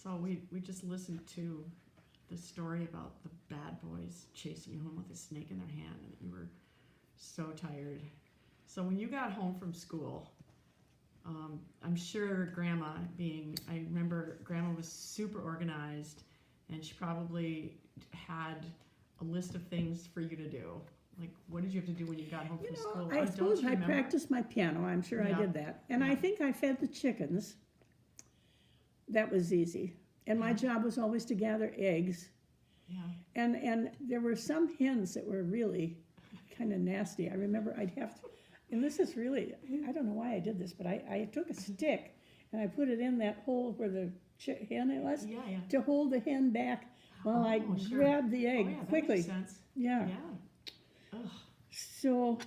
So we just listened to the story about the bad boys chasing you home with a snake in their hand, and you were so tired. So when you got home from school, I'm sure I remember Grandma was super organized, and she probably had a list of things for you to do. Like, what did you have to do when you got home from school? I suppose I practiced my piano. I'm sure I did that. And I think I fed the chickens. That was easy. And my job was always to gather eggs. Yeah. And there were some hens that were really kind of nasty. I remember I'd have to, and this is really, I don't know why I did this, but I took a stick and I put it in that hole where the hen was to hold the hen back while I grabbed the egg quickly. That makes sense. Yeah. Ugh. So,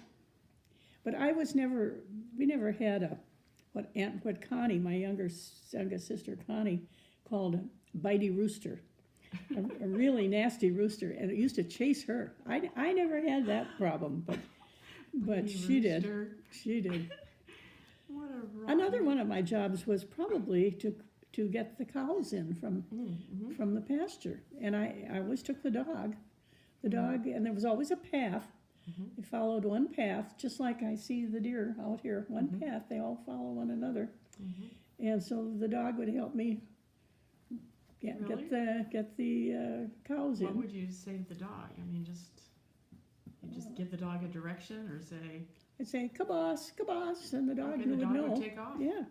but we never had what Connie, my youngest sister Connie, called a bitey rooster, a really nasty rooster, and it used to chase her. I never had that problem, but she did. She did. What a rotten. Another one of my jobs was probably to get the cows in from the pasture, and I always took the dog, and there was always a path. They followed one path, just like I see the deer out here. One path, they all follow one another, and so the dog would help me get the cows in. What would you say to the dog? I mean, you just give the dog a direction, or say? I'd say kaboss, kaboss, and the dog would know. Would take off. Yeah,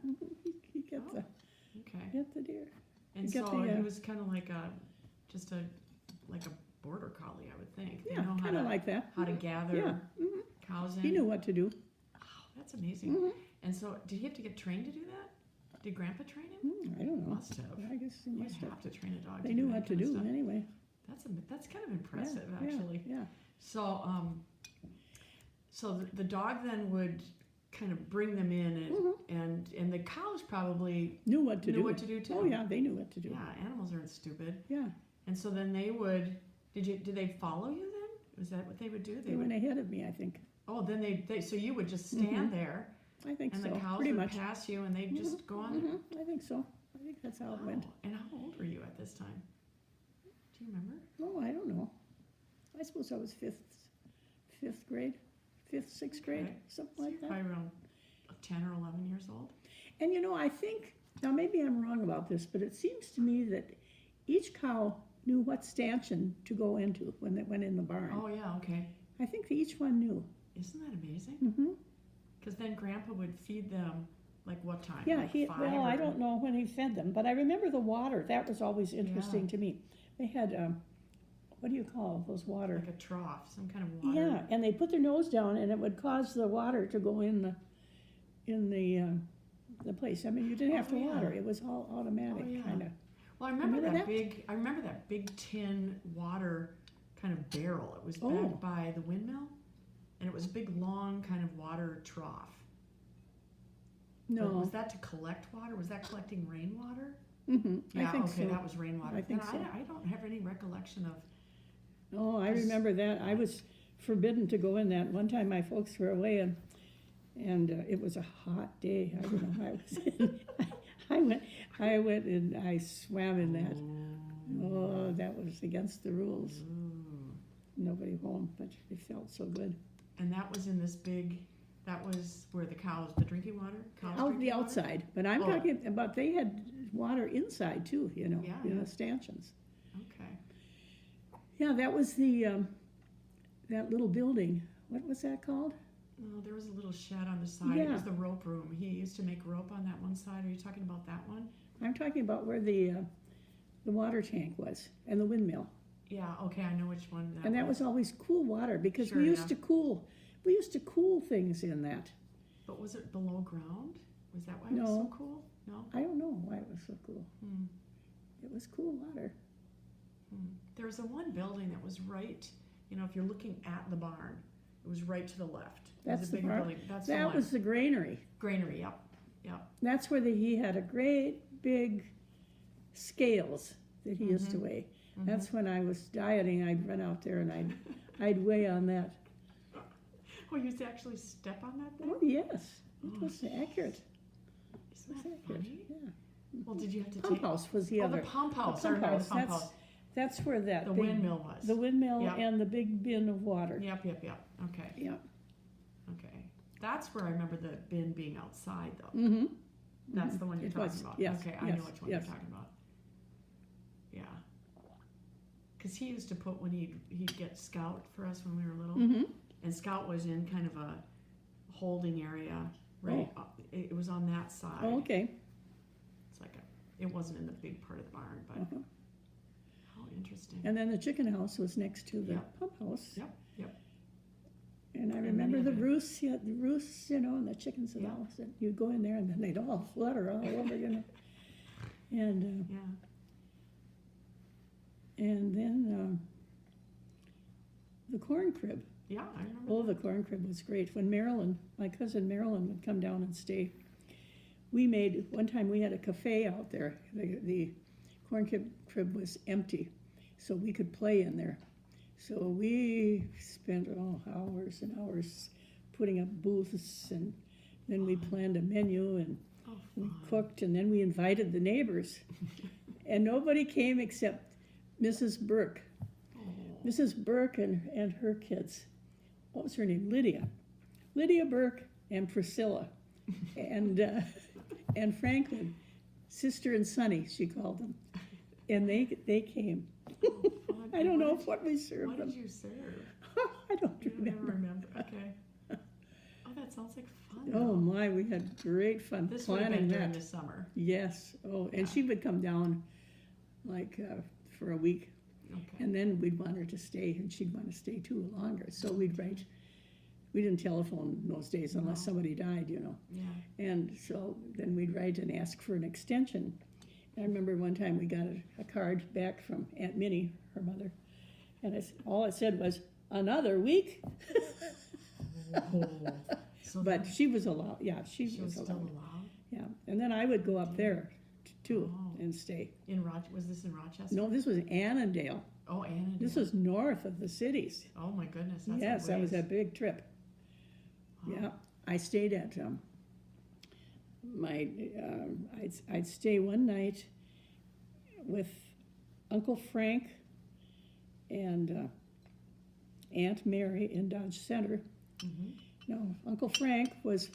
he'd get the deer. And so he was kind of like a border collie, I would think. Yeah, kind of like that. How to gather cows in. He knew what to do. Oh, that's amazing. And so, did he have to get trained to do that? Did Grandpa train him? I don't know. Must have. I guess he must have to train a dog. They knew what to do anyway. That's kind of impressive, actually. Yeah. So, so the dog then would kind of bring them in, and the cows probably knew what to do too. Oh yeah, they knew what to do. Yeah, animals aren't stupid. Yeah. And so then they would. Did they follow you then? Was that what they would do? They went ahead of me, I think. Oh, then they so you would just stand there. I think and so. And the cows pretty would much pass you, and they'd just go on. I think so. I think that's how it went. And how old were you at this time? Do you remember? No, I don't know. I suppose I was fifth grade, sixth grade, something like that. Probably around 10 or 11 years old. And I think, now maybe I'm wrong about this, but it seems to me that each cow knew what stanchion to go into when they went in the barn. Oh, yeah, okay. I think each one knew. Isn't that amazing? Mm-hmm. Because then Grandpa would feed them, like what time? Yeah, like I don't know when he fed them, but I remember the water. That was always interesting to me. They had, what do you call those water? Like a trough, some kind of water. Yeah, and they put their nose down, and it would cause the water to go in the place. I mean, you didn't have to water; it was all automatic, kind of. Well, I remember that big tin water kind of barrel. It was back by the windmill, and it was a big, long kind of water trough. No, but was that to collect water? Was that collecting rainwater? Mm-hmm. Yeah, I think so. That was rainwater. I think so. I don't have any recollection of. Oh, I remember that. I was forbidden to go in that. One time my folks were away, and it was a hot day. I don't know. I went and I swam in that. Oh, that was against the rules. Nobody home, but it felt so good. And that was in this big. That was where the cows, the drinking water. Out the outside, but I'm talking about. They had water inside too. In the stanchions. Okay. Yeah, that was that little building. What was that called? Oh, there was a little shed on the side. Yeah. It was the rope room. He used to make rope on that one side. Are you talking about that one? I'm talking about where the water tank was and the windmill. Yeah. Okay, I know which one. That was always cool water because we used to cool things in that. But was it below ground? Was that why it was so cool? No. I don't know why it was so cool. It was cool water. There was one building that was right. If you're looking at the barn, it was right to the left. That's the barn. That's that was the granary. Granary, yep. That's where he had a great big scales that he used to weigh. That's when I was dieting. I'd run out there and I'd weigh on that. Oh, you used to actually step on that thing? Oh yes, it was accurate. Isn't that funny? Yeah. Well, did you have to Pump take? house was the Oh, other. the pump house. The I pump remember the house. pump house. That's where that The big, windmill was. the windmill Yep. and the big bin of water. Yep. Okay. Yep. Okay. That's where I remember the bin being outside, though. Mm-hmm. That's the one you're It talking was, about. yes, Okay, I yes, know which one yes. you're talking about. Yeah. Because he used to put when he'd get Scout for us when we were little, Mm-hmm. and Scout was in kind of a holding area, right? It was on that side. Oh, okay. It's like it wasn't in the big part of the barn, but Uh-huh. how interesting. And then the chicken house was next to the Yep. pump house. Yep. And I And remember then the you had roosts, and the chickens and Yeah. all. So you'd go in there and then they'd all flutter all over, And Yeah. and then the corn crib. Yeah, I remember. Oh, the corn crib was great. When my cousin Marilyn would come down and stay, one time we had a cafe out there. The corn crib was empty, so we could play in there. So we spent hours and hours putting up booths, and then we planned a menu, and we cooked, and then we invited the neighbors. And nobody came except Mrs. Burke. Mrs. Burke and her kids. What was her name? Lydia Burke and Priscilla. And Franklin, sister and Sonny, she called them. And they came. I don't know what we served them. What did you serve? I don't You don't ever remember. remember. Okay. Oh, that sounds like fun. Oh though. my, we had great fun This would have planning been during that. the summer. Yes. Oh, and Yeah. she would come down like for a week, Okay. and then we'd want her to stay, and she'd want to stay too longer. So we'd write. We didn't telephone in those days unless No. somebody died, Yeah. And so then we'd write and ask for an extension. I remember one time we got a card back from Aunt Minnie, her mother, and all it said was, "Another week." So But then she was allowed. Yeah, she she was was still allowed. allowed Yeah, and then I would go up there too Oh. and stay. in Was this in Rochester? No, this was Annandale. Oh, Annandale. This was north of the cities. Oh my goodness. That's Yes, a that was ways. a big trip. Wow. Yeah, I stayed at I'd stay one night with Uncle Frank and Aunt Mary in Dodge Center. Mhm. Now, Uncle Frank was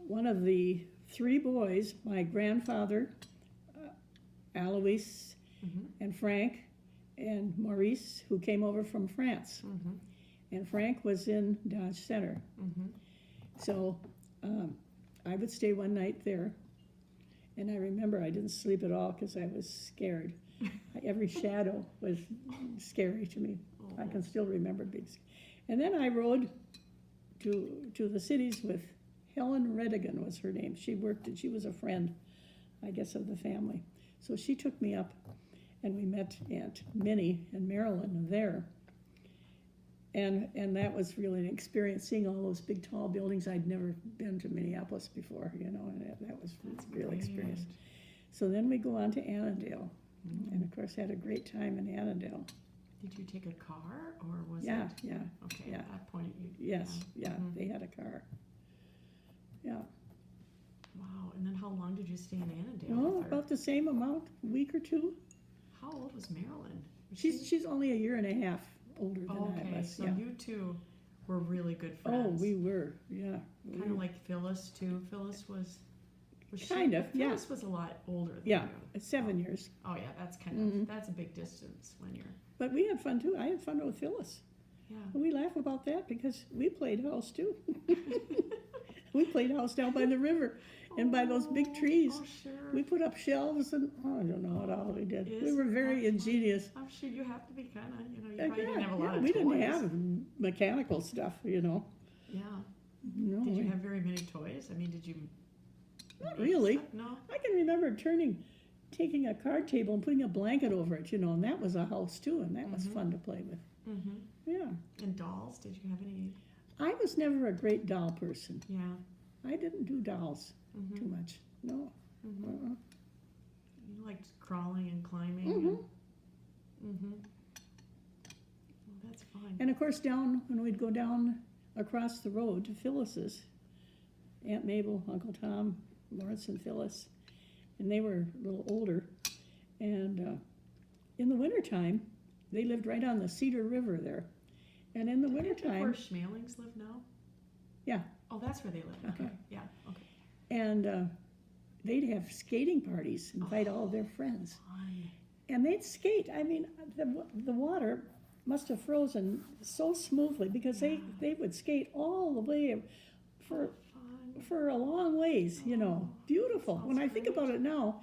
one of the three boys, my grandfather, Alois, Mhm. and Frank, and Maurice, who came over from France. Mhm. And Frank was in Dodge Center. Mhm. So I would stay one night there. And I remember I didn't sleep at all because I was scared. Every shadow was scary to me. I can still remember being scared. And then I rode to the cities with Helen Redigan was her name. She was a friend, I guess, of the family. So she took me up, and we met Aunt Minnie and Marilyn there. And that was really an experience, seeing all those big, tall buildings. I'd never been to Minneapolis before, and that was That's a real great. experience. So then we go on to Annandale, Mhm. and of course had a great time in Annandale. Did you take a car or was Yeah, it? yeah, Okay. yeah. At that point, you. yes, yeah, Mhm. they had a car. Yeah, Wow. And then how long did you stay in Annandale? no, with her? about the same amount, a week or two. How old was Marilyn? Was She's only a year and a half older than Oh, I okay. was. So Yeah. you two were really good Oh, friends. we were, yeah. Kind of like Phyllis too. Phyllis was she? Kind of, yeah. Phyllis was a lot older than Yeah, you. 7 years. Oh yeah, that's kind Mhm. of that's a big distance when you're. But we had fun too. I had fun with Phyllis. Yeah. And we laugh about that because we played house too. We played house down by the river and by those big trees. Oh sure. We put up shelves and I don't know what all we did. We Isn't were very that fun? ingenious. I'm sure you have to be kind of you Yeah, probably didn't have a lot yeah, of we toys. didn't have mechanical stuff, Yeah. No, Did you have very many toys? I mean, did you? Not make really. stuff? No. I can remember taking a card table and putting a blanket over it, and that was a house too, and that was Mhm. fun to play with. Mhm. Yeah. And dolls? Did you have any? I was never a great doll person. Yeah. I didn't do dolls too Mhm. much. No. Mhm. Uh-uh. You liked crawling and climbing. Mhm. Mhm. Well, that's fun. And of course, when we'd go down across the road to Phyllis's, Aunt Mabel, Uncle Tom, Lawrence and Phyllis, and they were a little older. And in the wintertime, they lived right on the Cedar River there. And in the Where wintertime, Schmalings live now? yeah, Oh, that's where they live. Okay. Yeah. Okay. and they'd have skating parties, invite all of their friends. Fun. And they'd skate. I mean, the water must have frozen so smoothly because they would skate all the way for a long ways, you know. Beautiful. When I think about it now,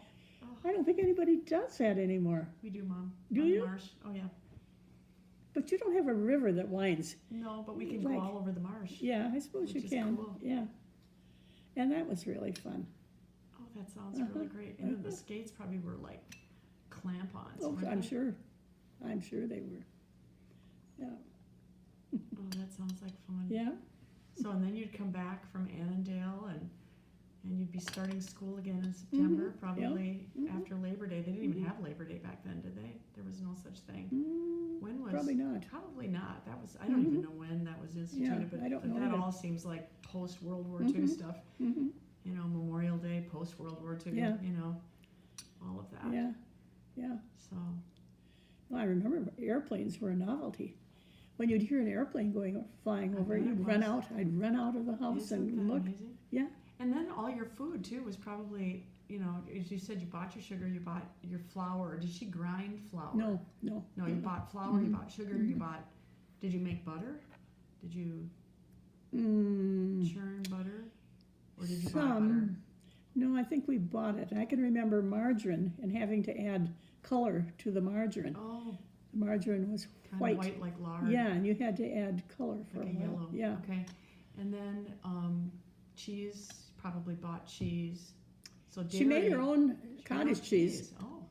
I don't think anybody does that anymore. We do, Mom. Do On the you? Marsh. Oh, yeah. But you don't have a river that winds. No, but we can Like- go all over the marsh. Yeah, I suppose Which you is can. cool. Yeah. And that was really fun. Oh, that sounds really great. And then the skates probably were like clamp-ons. Oh, weren't I'm they? sure. I'm sure they were. Yeah. Oh, that sounds like fun. Yeah. So, and then you'd come back from Annandale and you'd be starting school again in September, Mhm. probably Mhm. after Labor Day. They didn't even have Labor Day back then, did they? There was no such thing. When was? Probably not. Probably not. That was, I don't even know when that was instituted, but I don't know that either. all seems like post-World War II stuff. Mm-hmm. You know, Memorial Day, post-World War II, Yeah. you know, all of that. Yeah. Yeah. So, Well, I remember airplanes were a novelty. When you'd hear an airplane flying I over, bet it you'd run was. out. I'd run out of the house isn't and that look. amazing? Yeah. And then all your food too was probably, you know, as you said, you bought your sugar, you bought your flour. Did she grind flour? No, no. No, you bought flour, you Mhm. bought sugar, you bought. Did you make butter? Did you Mm, churn butter, or did you buy butter? some. No, I think we bought it. I can remember margarine and having to add color to the margarine. Oh, The margarine was kind white. of white like lard. Yeah, and you had to add color for like a a while. yellow. Yeah. Okay, and then cheese. Probably bought cheese. So dairy, She made her own she made cottage own cheese. Oh,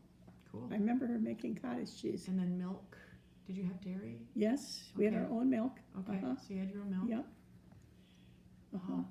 cool. I remember her making cottage cheese. And then milk. Did you have dairy? Yes, we had Okay. our own milk. Okay, Uh-huh. so you had your own milk. Yep. Oh,